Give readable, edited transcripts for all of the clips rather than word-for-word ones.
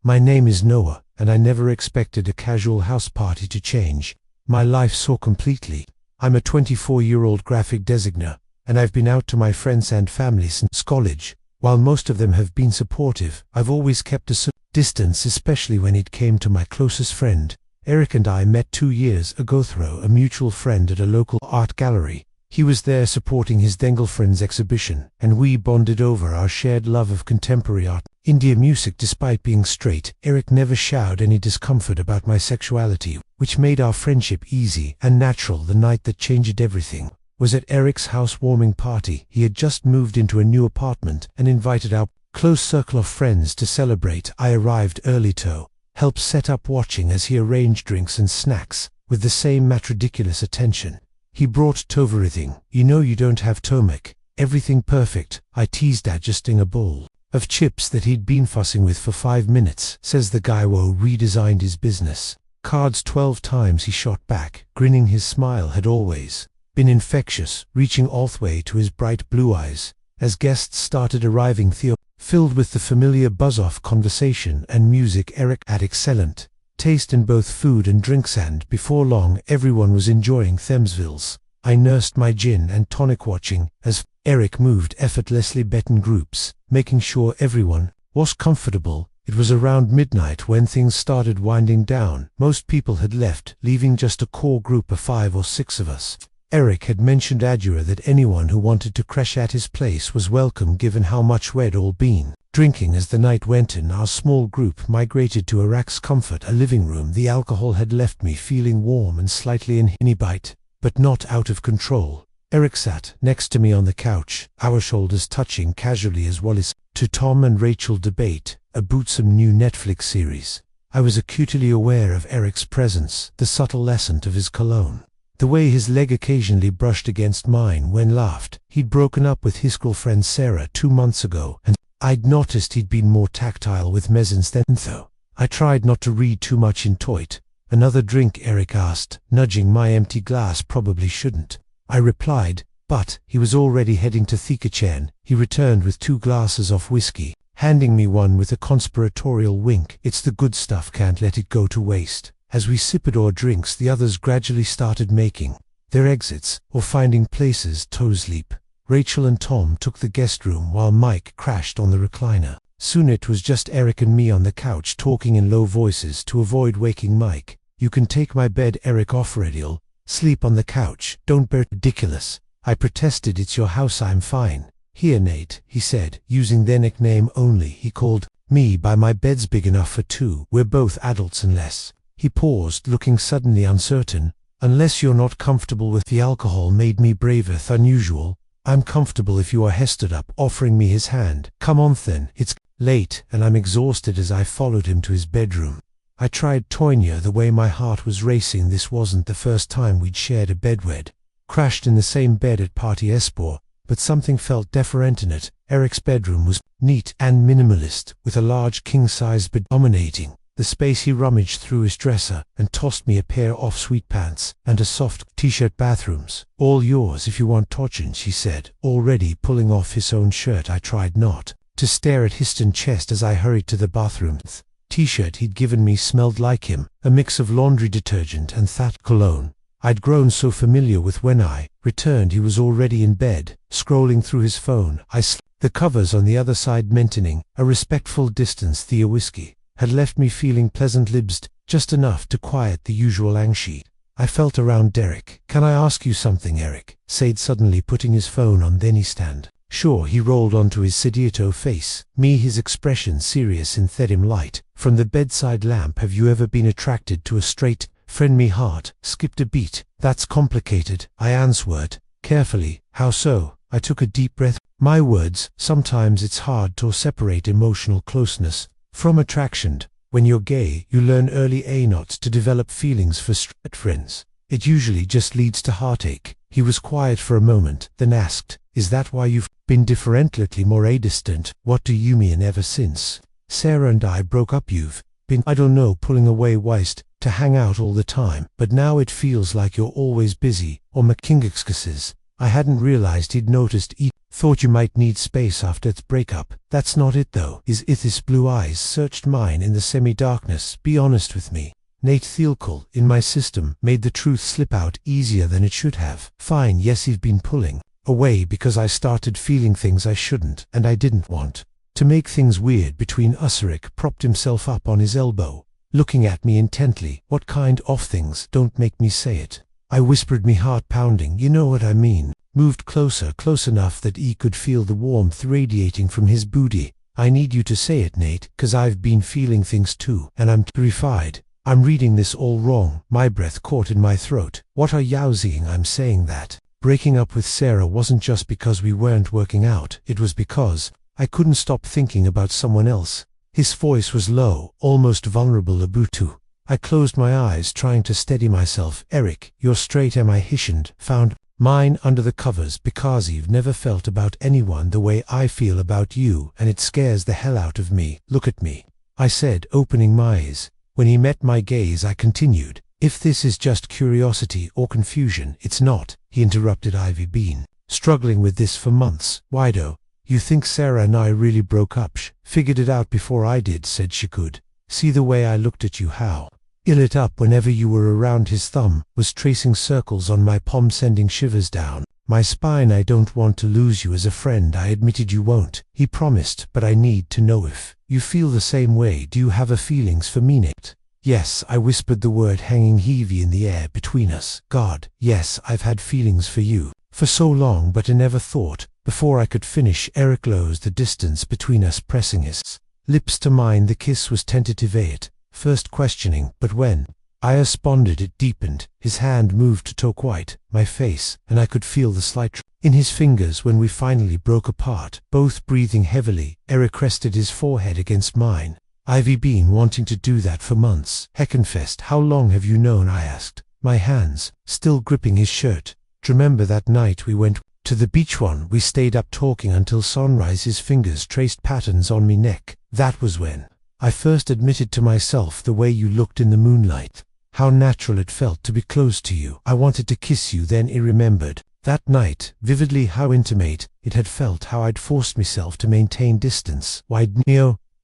My name is Noah, and I never expected a casual house party to change my life so completely. I'm a 24-year-old graphic designer, and I've been out to my friends and family since college. While most of them have been supportive, I've always kept a distance, especially when it came to my closest friend. Eric and I met 2 years ago through a mutual friend at a local art gallery. He was there supporting his then friend's exhibition, and we bonded over our shared love of contemporary art, India music. Despite being straight, Eric never showed any discomfort about my sexuality, which made our friendship easy and natural. The night that changed everything was at Eric's housewarming party. He had just moved into a new apartment and invited our close circle of friends to celebrate. I arrived early to help set up, watching as he arranged drinks and snacks with the same ridiculous attention. He brought everything. You know, you don't have to make everything perfect, I teased, adjusting a bowl of chips that he'd been fussing with for 5 minutes, says the guy who redesigned his business cards 12 times. He shot back, grinning. His smile had always been infectious, reaching all the way to his bright blue eyes. As guests started arriving, Theo filled with the familiar buzz-off conversation and music. Eric had excellent taste in both food and drinks, and before long everyone was enjoying Thamesville's. I nursed my gin and tonic, watching as Eric moved effortlessly between groups, making sure everyone was comfortable. It was around midnight when things started winding down. Most people had left, leaving just a core group of 5 or 6 of us. Eric had mentioned Adura that anyone who wanted to crash at his place was welcome, given how much we'd all been drinking. As the night went on, our small group migrated to Eric's comfort, a living room. The alcohol had left me feeling warm and slightly inhibited, but not out of control. Eric sat next to me on the couch, our shoulders touching casually as Wallace to Tom and Rachel debate about some new Netflix series. I was acutely aware of Eric's presence, the subtle scent of his cologne, the way his leg occasionally brushed against mine when laughed. He'd broken up with his girlfriend Sarah 2 months ago, and I'd noticed he'd been more tactile with Mezins then, though. I tried not to read too much into it. Another drink, Eric asked, nudging my empty glass. Probably shouldn't, I replied, but he was already heading to Thikachan. He returned with 2 glasses of whiskey, handing me one with a conspiratorial wink. It's the good stuff, can't let it go to waste. As we sipped our drinks, the others gradually started making their exits or finding places to sleep. Rachel and Tom took the guest room while Mike crashed on the recliner. Soon it was just Eric and me on the couch, talking in low voices to avoid waking Mike. You can take my bed, Eric offered. You'll sleep on the couch. Don't be ridiculous, I protested. It's your house, I'm fine. Here, Nate, he said, using their nickname only. He called me by my bed's big enough for 2. We're both adults unless. He paused, looking suddenly uncertain. Unless you're not comfortable with the alcohol made me braver than usual. I'm comfortable if you are. He stood up, offering me his hand. Come on then, it's late and I'm exhausted. As I followed him to his bedroom, I tried Tonya, the way my heart was racing. This wasn't the first time we'd shared a bed. We'd crashed in the same bed at Party Esport, but something felt different in it. Eric's bedroom was neat and minimalist, with a large king-sized bed dominating the space. He rummaged through his dresser and tossed me a pair of sweet pants and a soft t-shirt. Bathrooms, all yours if you want. Tochen, she said, already pulling off his own shirt. I tried not to stare at his chest as I hurried to the bathroom. The t-shirt he'd given me smelled like him, a mix of laundry detergent and that cologne I'd grown so familiar with. When I returned, he was already in bed, scrolling through his phone. I slipped the covers on the other side, maintaining a respectful distance. The whiskey had left me feeling pleasant-libsed, just enough to quiet the usual anxiety. I felt around Derek. Can I ask you something, Eric said, suddenly putting his phone on. Then he stand. Sure. He rolled onto his sedito face. Me, his expression serious in dim light from the bedside lamp. Have you ever been attracted to a straight friend? Me heart skipped a beat. That's complicated, I answered carefully. How so? I took a deep breath. My words, sometimes it's hard to separate emotional closeness from attraction. When you're gay, you learn early not to develop feelings for straight friends. It usually just leads to heartache. He was quiet for a moment, then asked, is that why you've been differently more distant? What do you mean? Ever since Sarah and I broke up, you've been, I don't know, pulling away wise to hang out all the time, but now it feels like you're always busy, or making excuses. I hadn't realized he'd noticed Thought you might need space after its breakup. That's not it though. Is it? His blue eyes searched mine in the semi-darkness. Be honest with me. Nate Thielkel, in my system, made the truth slip out easier than it should have. Fine, yes, you've been pulling away because I started feeling things I shouldn't and I didn't want. To make things weird between us, Eric propped himself up on his elbow, looking at me intently. What kind of things? Don't make me say it. I whispered, me heart pounding. You know what I mean. Moved closer, close enough that he could feel the warmth radiating from his booty. I need you to say it, Nate, 'cause I've been feeling things too, and I'm terrified. I'm reading this all wrong. My breath caught in my throat. What are you saying? I'm saying that breaking up with Sarah wasn't just because we weren't working out, it was because I couldn't stop thinking about someone else. His voice was low, almost vulnerable. Abutu. I closed my eyes, trying to steady myself. Eric, you're straight, am I? Hissioned. Found mine under the covers because you've never felt about anyone the way I feel about you, and it scares the hell out of me. Look at me, I said, opening my eyes. When he met my gaze, I continued. If this is just curiosity or confusion, it's not, he interrupted. I've been struggling with this for months. Why do you think Sarah and I really broke up? Figured it out before I did, said she. Could see the way I looked at you, how you lit up whenever you were around. His thumb was tracing circles on my palm, sending shivers down my spine. I don't want to lose you as a friend. I admitted. You won't, he promised, but I need to know if you feel the same way. Do you have a feelings for me, Nate? Yes, I whispered, the word hanging heavy in the air between us. God, yes, I've had feelings for you for so long, but I never thought. Before I could finish, Eric closed the distance between us, pressing his lips to mine. The kiss was tentative at first, questioning, but when I responded, it deepened. His hand moved to toe quite my face, and I could feel the slight in his fingers. When we finally broke apart, both breathing heavily, Eric rested his forehead against mine. I've been wanting to do that for months, he confessed. How long have you known? I asked, my hands still gripping his shirt. Remember that night we went to the beach? We stayed up talking until sunrise. His fingers traced patterns on me neck. That was when I first admitted to myself the way you looked in the moonlight. How natural it felt to be close to you. I wanted to kiss you then. He remembered that night vividly, how intimate it had felt, how I'd forced myself to maintain distance. Why?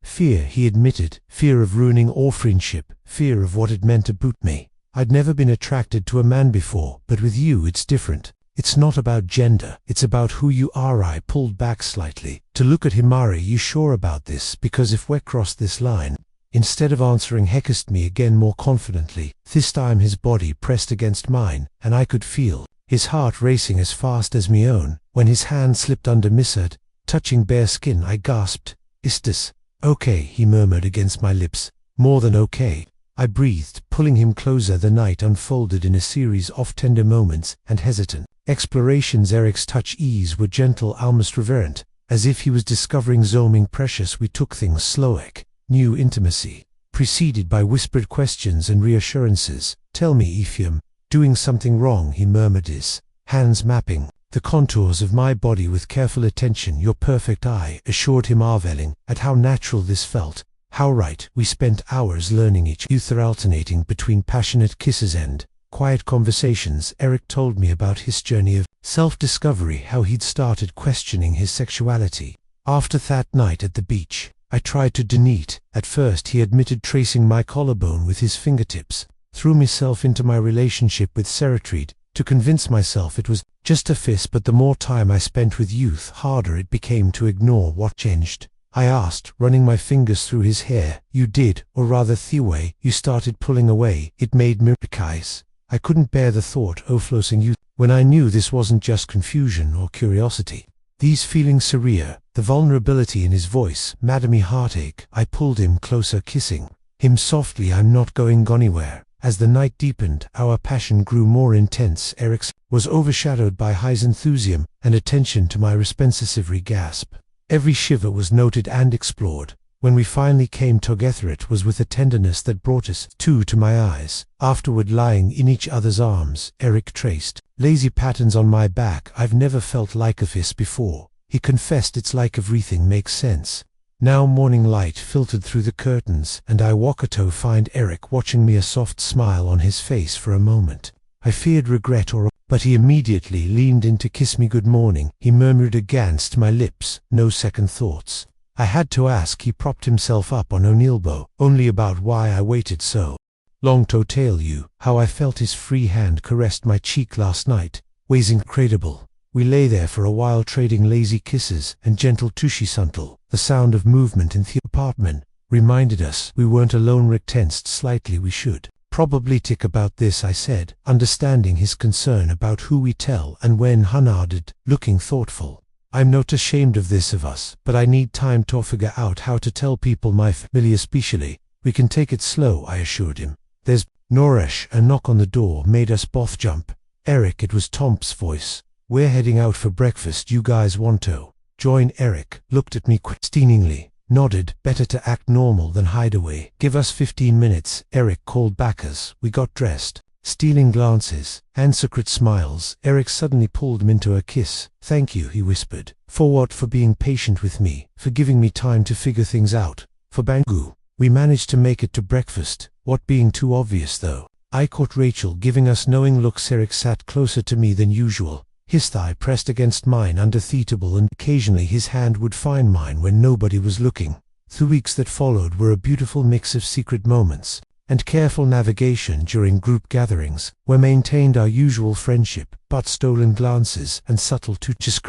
Fear, he admitted. Fear of ruining our friendship. Fear of what it meant to boot me. I'd never been attracted to a man before, but with you it's different. It's not about gender, it's about who you are. I pulled back slightly to look at him. Are you sure about this? Because if we cross this line. Instead of answering, he kissed me again, more confidently. This time his body pressed against mine, and I could feel his heart racing as fast as my own. When his hand slipped under my shirt, touching bare skin, I gasped. Is this okay? He murmured against my lips. More than okay, I breathed, pulling him closer. The night unfolded in a series of tender moments and hesitant explorations. Eric's touch ease were gentle, almost reverent, as if he was discovering something precious. We took things slow. New intimacy, preceded by whispered questions and reassurances. Tell me if you're doing something wrong, he murmured, his hands mapping the contours of my body with careful attention. You're perfect, I assured him, marveling at how natural this felt. How right. We spent hours learning each other, alternating between passionate kisses and quiet conversations. Eric told me about his journey of self-discovery, how he'd started questioning his sexuality after that night at the beach. I tried to deny it. At first, he admitted, tracing my collarbone with his fingertips. Threw myself into my relationship with Sarah, tried to convince myself it was just a fist, but the more time I spent with youth, harder it became to ignore what changed. I asked, running my fingers through his hair. You did, or rather the way you started pulling away. It made me recognize. I couldn't bear the thought of losing you. When I knew this wasn't just confusion or curiosity. These feelings surreal, the vulnerability in his voice, made me heartache. I pulled him closer, kissing him softly. I'm not going anywhere. As the night deepened, our passion grew more intense. Eric's was overshadowed by his enthusiasm and attention to my responsive gasp. Every shiver was noted and explored. When we finally came together, it was with a tenderness that brought us two to my eyes. Afterward, lying in each other's arms, Eric traced lazy patterns on my back. I've never felt like this before, he confessed. It's like everything makes sense. Now morning light filtered through the curtains, and I walked to find Eric watching me, a soft smile on his face. For a moment, I feared regret or but he immediately leaned in to kiss me good morning. He murmured against my lips, no second thoughts. I had to ask. He propped himself up on an elbow, only about why I waited so long to tell you how I felt his free hand caressed my cheek last night. Was incredible. We lay there for a while trading lazy kisses and gentle tushy-suntle. The sound of movement in the apartment reminded us we weren't alone. Rick tensed slightly. We should probably tick about this, I said, understanding his concern about who we tell and when. He nodded, looking thoughtful. I'm not ashamed of this of us, but I need time to figure out how to tell people my family especially. We can take it slow, I assured him. There's Noresh. A knock on the door made us both jump. Eric, it was Tom's voice. We're heading out for breakfast. You guys want to join? Eric looked at me questioningly, nodded. Better to act normal than hide away. Give us 15 minutes, Eric called back as we got dressed. Stealing glances and secret smiles, Eric suddenly pulled him into a kiss. Thank you, he whispered. For what? For being patient with me, for giving me time to figure things out, for Bangu. We managed to make it to breakfast, what being too obvious though. I caught Rachel giving us knowing looks. Eric sat closer to me than usual, his thigh pressed against mine undefeatable, and occasionally his hand would find mine when nobody was looking. The weeks that followed were a beautiful mix of secret moments and careful navigation during group gatherings, where maintained our usual friendship, but stolen glances and subtle touches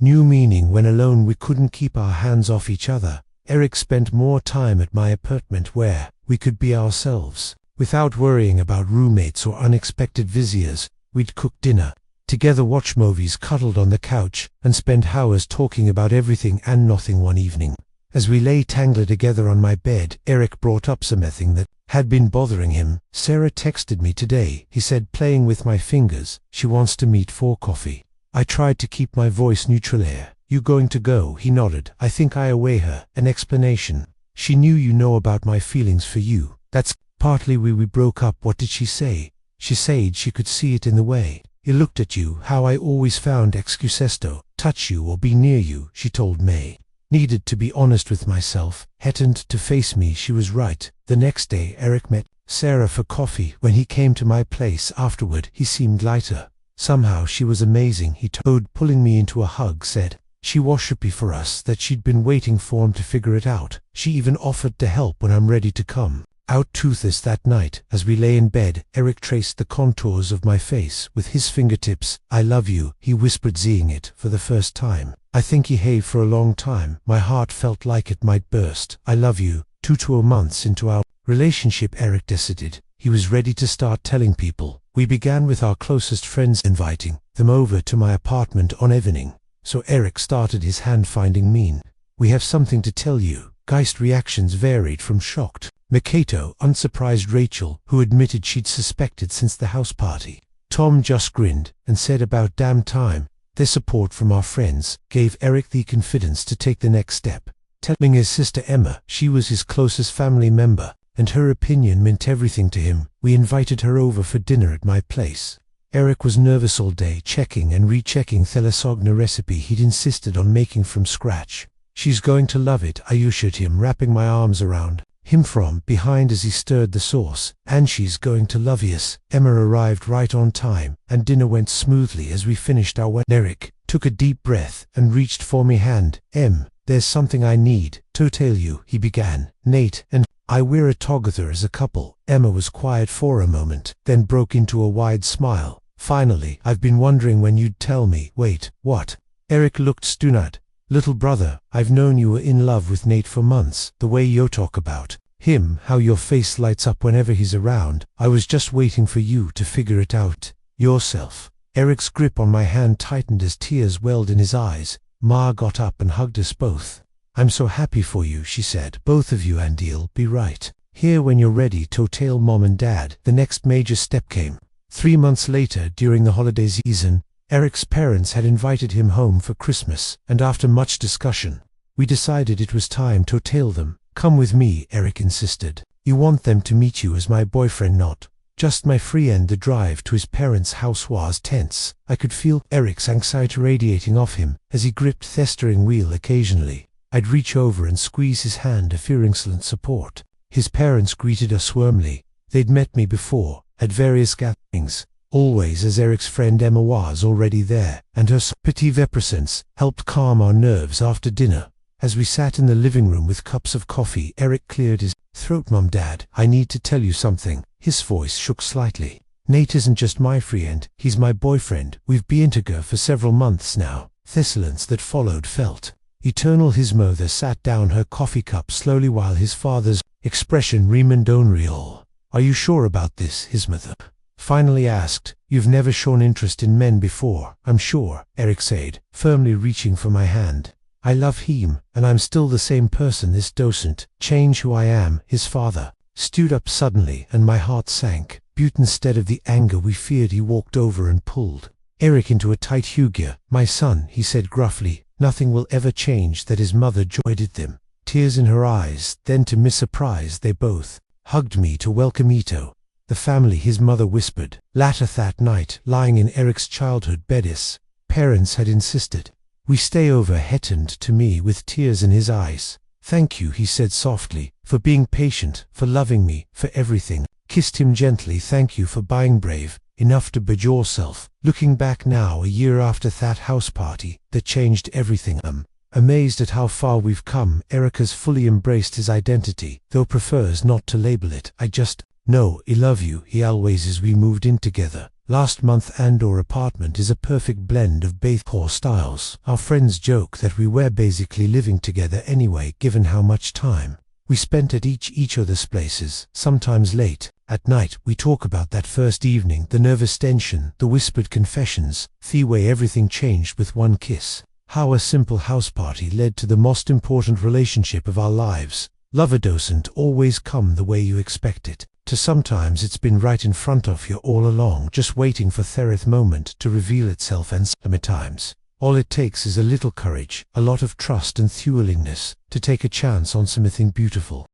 new meaning when alone. We couldn't keep our hands off each other. Eric spent more time at my apartment where we could be ourselves, without worrying about roommates or unexpected visitors. We'd cook dinner together, watch movies cuddled on the couch, and spend hours talking about everything and nothing. One evening, as we lay tangled together on my bed, Eric brought up something that had been bothering him. Sarah texted me today, he said, playing with my fingers. She wants to meet for coffee. I tried to keep my voice neutral. You going to go? He nodded. I think I owe her an explanation. She knew you know about my feelings for you. That's partly why we broke up. What did she say? She said she could see it in the way he looked at you, how I always found excuses to touch you or be near you. She told me needed to be honest with myself, hadn't to face me. She was right. The next day Eric met Sarah for coffee. When he came to my place afterward, he seemed lighter. Somehow she was amazing, he told, pulling me into a hug. Said she was happy for us, that she'd been waiting for him to figure it out. She even offered to help when I'm ready to come out to this. That night, as we lay in bed, Eric traced the contours of my face with his fingertips. I love you, he whispered, seeing it for the first time. I think he had for a long time. My heart felt like it might burst. I love you. 2 months into our relationship, Eric decided he was ready to start telling people. We began with our closest friends, inviting them over to my apartment on evening. So Eric started his hand-finding mean. We have something to tell you. Geist reactions varied from shocked Mikato, unsurprised Rachel, who admitted she'd suspected since the house party. Tom just grinned and said about damn time. Their support from our friends gave Eric the confidence to take the next step, telling his sister Emma she was his closest family member, and her opinion meant everything to him. We invited her over for dinner at my place. Eric was nervous all day, checking and rechecking the lasagna recipe he'd insisted on making from scratch. She's going to love it, I assured him, wrapping my arms around him from behind as he stirred the sauce. And she's going to love us. Emma arrived right on time, and dinner went smoothly as we finished our Eric took a deep breath and reached for me hand. There's something I need to tell you, he began. Nate and I were together as a couple. Emma was quiet for a moment, then broke into a wide smile. Finally, I've been wondering when you'd tell me. Wait, what? Eric looked stunned. Little brother, I've known you were in love with Nate for months. The way you talk about him, how your face lights up whenever he's around. I was just waiting for you to figure it out yourself. Eric's grip on my hand tightened as tears welled in his eyes. Ma got up and hugged us both. I'm so happy for you, she said. Both of you, and you'll be right here when you're ready to tell Mom and Dad. The next major step came 3 months later, during the holiday season. Eric's parents had invited him home for Christmas, and after much discussion, we decided it was time to tell them. Come with me, Eric insisted. You want them to meet you as my boyfriend, not just my friend. The drive to his parents' house was tense. I could feel Eric's anxiety radiating off him as he gripped the steering wheel occasionally. I'd reach over and squeeze his hand, offering excellent support. His parents greeted us warmly. They'd met me before, at various gatherings, always, as Eric's friend Emma was already there, and her petit presence helped calm our nerves after dinner. As we sat in the living room with cups of coffee, Eric cleared his throat. "Mum, Dad, I need to tell you something." His voice shook slightly. "Nate isn't just my friend, he's my boyfriend. We've been together for several months now." The silence that followed felt eternal. His mother sat down her coffee cup slowly while his father's expression remained unreal. "Are you sure about this?" his mother finally asked. "You've never shown interest in men before." "I'm sure," Eric said, firmly reaching for my hand. "I love him, and I'm still the same person. This doesn't change who I am." His father stood up suddenly, and my heart sank. But instead of the anger we feared, he walked over and pulled Eric into a tight hug. "My son," he said gruffly, "nothing will ever change that." His mother joined them, tears in her eyes. Then, to my surprise, they both hugged me to welcome Ito, the family. His mother whispered. Later that night, lying in Eric's childhood bed, his parents had insisted we stay over. He turned to me with tears in his eyes. "Thank you," he said softly, "for being patient, for loving me, for everything." Kissed him gently. "Thank you for being brave enough to be yourself." Looking back now, a year after that house party that changed everything, I'm amazed at how far we've come. Eric has fully embraced his identity, though prefers not to label it. "I just know I love you," he always is. We moved in together last month, and our apartment is a perfect blend of both core styles. Our friends joke that we were basically living together anyway, given how much time we spent at each other's places. Sometimes late at night, we talk about that first evening, the nervous tension, the whispered confessions, the way everything changed with one kiss. How a simple house party led to the most important relationship of our lives. Love doesn't always come the way you expect it. Sometimes it's been right in front of you all along, just waiting for the moment to reveal itself. And sometimes all it takes is a little courage, a lot of trust and willingness to take a chance on something beautiful.